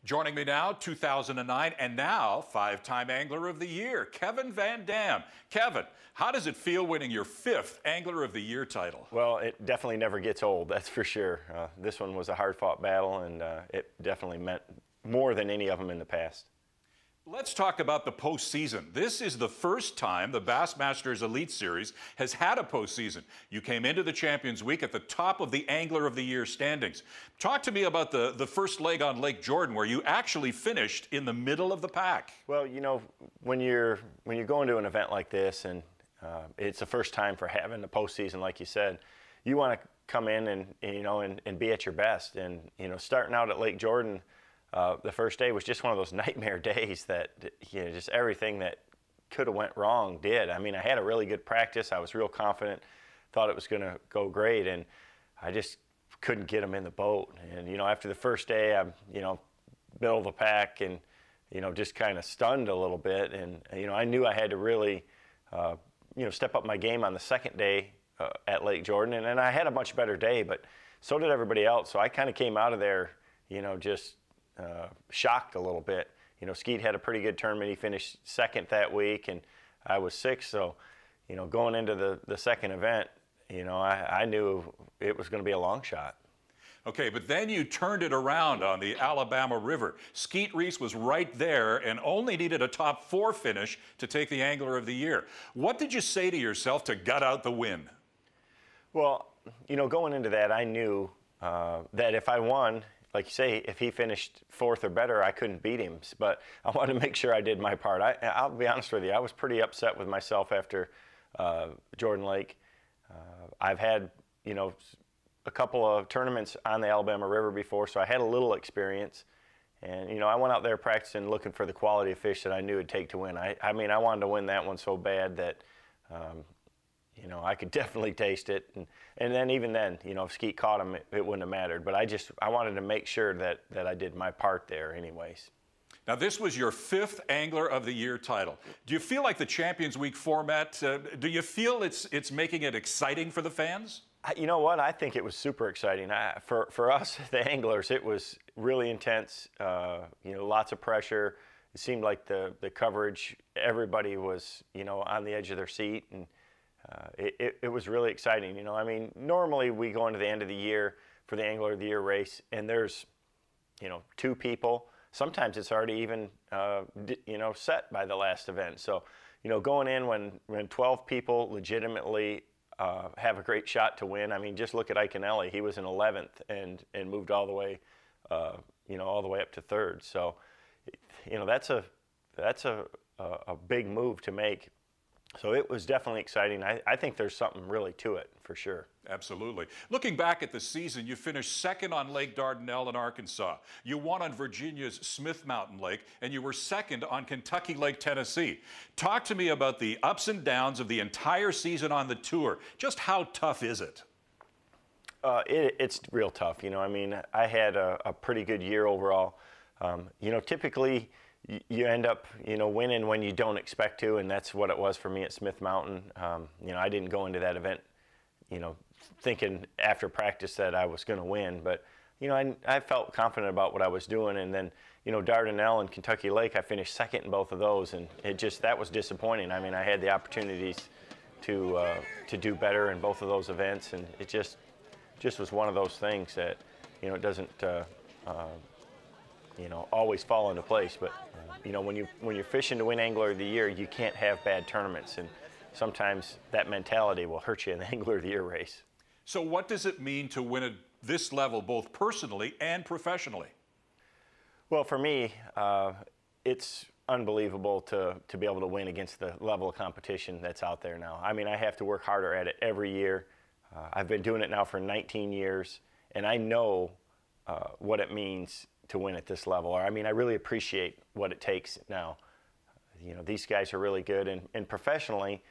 Joining me now, 2009 and now five-time Angler of the Year, Kevin VanDam. Kevin, how does it feel winning your fifth Angler of the Year title? Well, it definitely never gets old, that's for sure. This one was a hard-fought battle, and it definitely meant more than any of them in the past. Let's talk about the postseason. This is the first time the Bassmaster's Elite Series has had a postseason. You came into the Champions Week at the top of the Angler of the Year standings. Talk to me about the first leg on Lake Jordan, where you actually finished in the middle of the pack. Well, you know, when you're going to an event like this, and it's the first time for having the postseason, like you said, you want to come in and be at your best. And starting out at Lake Jordan. The first day was just one of those nightmare days that, just everything that could have went wrong did. I mean, I had a really good practice. I was real confident, thought it was going to go great, and I just couldn't get them in the boat. And, after the first day, I'm, middle of the pack and, just kind of stunned a little bit. And, I knew I had to really, step up my game on the second day at Lake Jordan. And I had a much better day, but so did everybody else. So I kind of came out of there, just shocked a little bit. Skeet had a pretty good tournament. He finished second that week, and I was sixth. So, going into the second event, I knew it was going to be a long shot. Okay, but then you turned it around on the Alabama River. Skeet Reese was right there and only needed a top 4 finish to take the Angler of the Year. What did you say to yourself to gut out the win? Well, going into that, I knew that if I won, like you say, if he finished 4th or better, I couldn't beat him. But I wanted to make sure I did my part. I'll be honest with you, I was pretty upset with myself after Jordan Lake. I've had, a couple of tournaments on the Alabama River before, so I had a little experience. And, I went out there practicing, looking for the quality of fish that I knew it'd take to win. I mean, I wanted to win that one so bad that, I could definitely taste it. And then even then, if Skeet caught him, it wouldn't have mattered. But I wanted to make sure that I did my part there anyways. Now, this was your 5th Angler of the Year title. Do you feel like the Champions Week format, do you feel it's making it exciting for the fans? You know what? I think it was super exciting. For us, the anglers, it was really intense, lots of pressure. It seemed like the coverage, everybody was, on the edge of their seat. And it was really exciting. I mean, normally we go into the end of the year for the Angler of the Year race, and there's, 2 people. Sometimes it's already even, set by the last event. So, going in when 12 people legitimately have a great shot to win. I mean, just look at Iconelli. He was in 11th and moved all the way, all the way up to 3rd. So, that's a big move to make. So it was definitely exciting. I think there's something really to it, for sure. Absolutely. Looking back at the season, you finished 2nd on Lake Dardanelle in Arkansas. You won on Virginia's Smith Mountain Lake, and you were 2nd on Kentucky Lake, Tennessee. Talk to me about the ups and downs of the entire season on the tour. Just how tough is it? It's real tough. I mean, I had a pretty good year overall. Typically, you end up, winning when you don't expect to, and that's what it was for me at Smith Mountain. I didn't go into that event, thinking after practice that I was going to win, but, I felt confident about what I was doing, and then, Dardanelle and Kentucky Lake, I finished 2nd in both of those, and that was disappointing. I mean, I had the opportunities to do better in both of those events, and it just was one of those things that, it doesn't, always fall into place. But, when you're fishing to win Angler of the Year, you can't have bad tournaments. And sometimes that mentality will hurt you in the Angler of the Year race. So what does it mean to win at this level, both personally and professionally? Well, for me, it's unbelievable to be able to win against the level of competition that's out there now. I mean, I have to work harder at it every year. I've been doing it now for 19 years, and I know what it means to win at this level. I mean, I really appreciate what it takes now. These guys are really good, and professionally,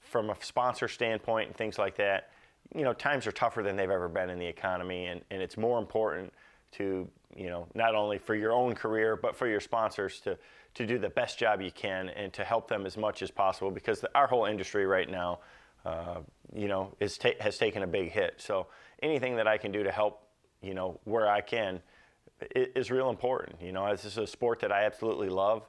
from a sponsor standpoint and things like that, times are tougher than they've ever been in the economy, and it's more important to, not only for your own career, but for your sponsors to do the best job you can and to help them as much as possible, because our whole industry right now, has taken a big hit. So anything that I can do to help, where I can, is real important. You know, this is a sport that I absolutely love.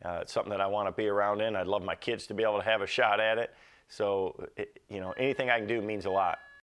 It's something that I want to be around in. I'd love my kids to be able to have a shot at it. So, you know, anything I can do means a lot.